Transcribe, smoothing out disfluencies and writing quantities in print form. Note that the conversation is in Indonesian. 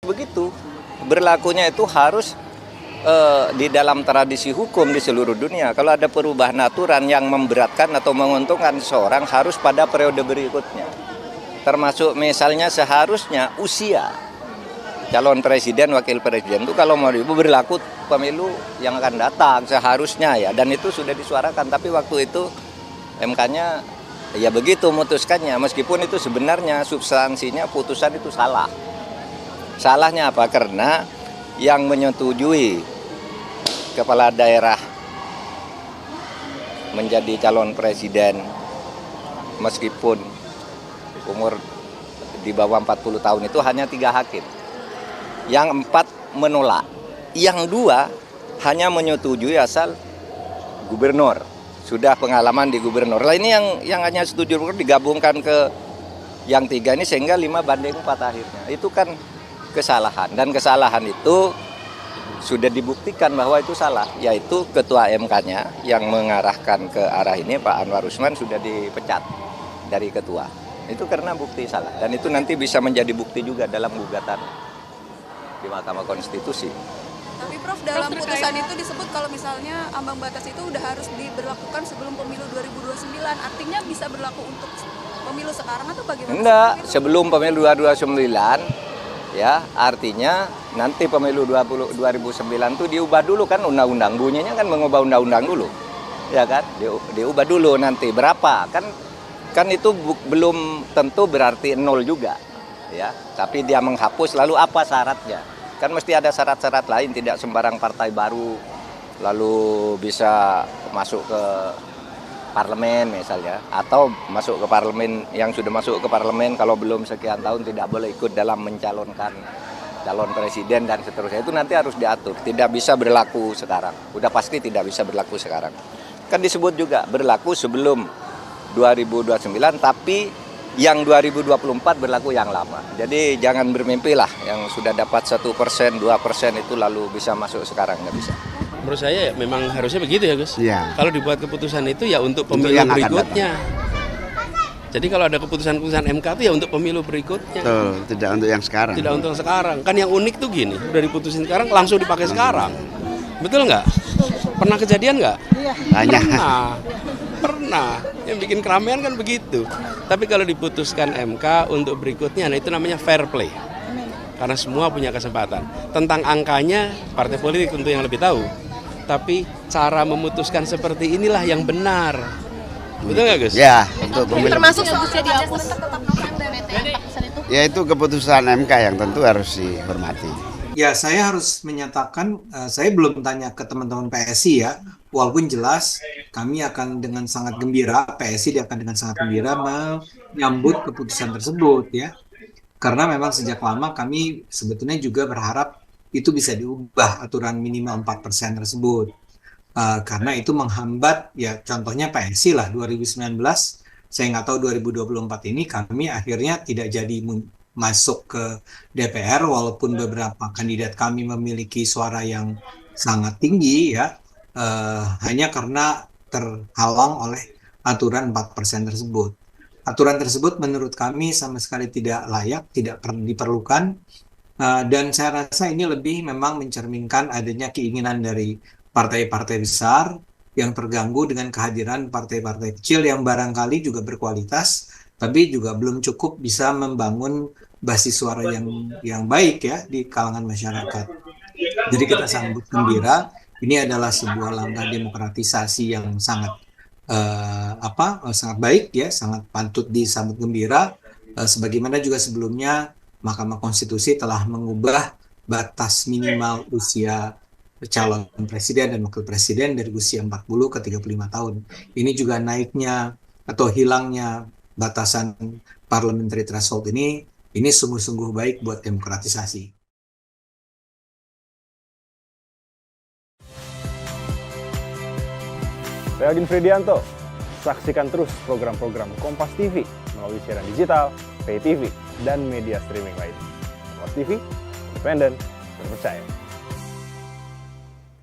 Begitu, berlakunya itu harus di dalam tradisi hukum di seluruh dunia. Kalau ada perubahan aturan yang memberatkan atau menguntungkan seseorang harus pada periode berikutnya. Termasuk misalnya seharusnya usia calon presiden, wakil presiden itu kalau mau berlaku pemilu yang akan datang seharusnya ya. Dan itu sudah disuarakan, tapi waktu itu MK-nya ya begitu memutuskannya. Meskipun itu sebenarnya substansinya putusan itu salah. Salahnya apa? Karena yang menyetujui kepala daerah menjadi calon presiden meskipun umur di bawah 40 tahun itu hanya 3 hakim. Yang 4 menolak. Yang 2 hanya menyetujui asal gubernur. Sudah pengalaman di gubernur. Lah ini yang hanya setuju digabungkan ke yang 3 ini sehingga 5-4 akhirnya. Itu kan kesalahan, dan kesalahan itu sudah dibuktikan bahwa itu salah, yaitu ketua MK-nya yang mengarahkan ke arah ini Pak Anwar Usman sudah dipecat dari ketua. Itu karena bukti salah, dan itu nanti bisa menjadi bukti juga dalam gugatan di Mahkamah Konstitusi. Tapi Prof, dalam putusan itu disebut kalau misalnya ambang batas itu udah harus diberlakukan sebelum pemilu 2029, artinya bisa berlaku untuk pemilu sekarang atau bagaimana? Enggak, sebelum pemilu 2029 ya, artinya nanti pemilu 2009 itu diubah dulu kan undang-undang, bunyinya kan mengubah undang-undang dulu, ya kan, diubah dulu nanti berapa kan itu belum tentu berarti 0 juga, ya, tapi dia menghapus lalu apa syaratnya, kan mesti ada syarat-syarat lain, tidak sembarang partai baru lalu bisa masuk ke parlemen misalnya, atau masuk ke parlemen yang sudah masuk ke parlemen kalau belum sekian tahun tidak boleh ikut dalam mencalonkan calon presiden dan seterusnya. Itu nanti harus diatur, tidak bisa berlaku sekarang, udah pasti tidak bisa berlaku sekarang. Kan disebut juga berlaku sebelum 2029 tapi yang 2024 berlaku yang lama. Jadi jangan bermimpi lah yang sudah dapat 1%, 2% itu lalu bisa masuk sekarang, nggak bisa. Menurut saya ya memang harusnya begitu ya Gus. Ya. Kalau dibuat keputusan itu ya untuk pemilu berikutnya. Jadi kalau ada keputusan-keputusan MK itu ya untuk pemilu berikutnya. Tuh, tidak untuk yang sekarang. Tidak untuk yang sekarang. Kan yang unik tuh gini, udah diputusin sekarang langsung dipakai sekarang. Betul nggak? Pernah kejadian nggak? Banyak. Pernah. Yang bikin keramaian kan begitu. Tapi kalau diputuskan MK untuk berikutnya, nah itu namanya fair play. Karena semua punya kesempatan. Tentang angkanya, partai politik tentu yang lebih tahu. Tapi cara memutuskan seperti inilah yang benar. Betul nggak Gus? Ya, untuk pemilu. Termasuk seharusnya dihapus. Ya itu keputusan MK yang tentu harus dihormati. Ya, saya harus menyatakan, saya belum tanya ke teman-teman PSI ya, walaupun jelas kami akan dengan sangat gembira, PSI akan dengan sangat gembira menyambut keputusan tersebut ya. Karena memang sejak lama kami sebetulnya juga berharap itu bisa diubah aturan minimal 4% tersebut. Karena itu menghambat, ya contohnya PSI lah 2019, saya nggak tahu 2024 ini kami akhirnya tidak jadi masuk ke DPR walaupun beberapa kandidat kami memiliki suara yang sangat tinggi ya, hanya karena terhalang oleh aturan 4% tersebut. Aturan tersebut menurut kami sama sekali tidak layak, tidak diperlukan, dan saya rasa ini lebih memang mencerminkan adanya keinginan dari partai-partai besar yang terganggu dengan kehadiran partai-partai kecil yang barangkali juga berkualitas, tapi juga belum cukup bisa membangun basis suara yang baik ya di kalangan masyarakat. Jadi kita sambut gembira, ini adalah sebuah langkah demokratisasi yang sangat sangat baik ya, sangat patut disambut gembira. Sebagaimana juga sebelumnya Mahkamah Konstitusi telah mengubah batas minimal usia calon presiden dan wakil presiden dari usia 40 ke 35 tahun. Ini juga naiknya atau hilangnya batasan parliamentary threshold ini sungguh-sungguh baik buat demokratisasi. Saya Agin Fridianto. Saksikan terus program-program Kompas TV melalui siaran digital, pay TV, dan media streaming lain. Kompas TV, independen, terpercaya.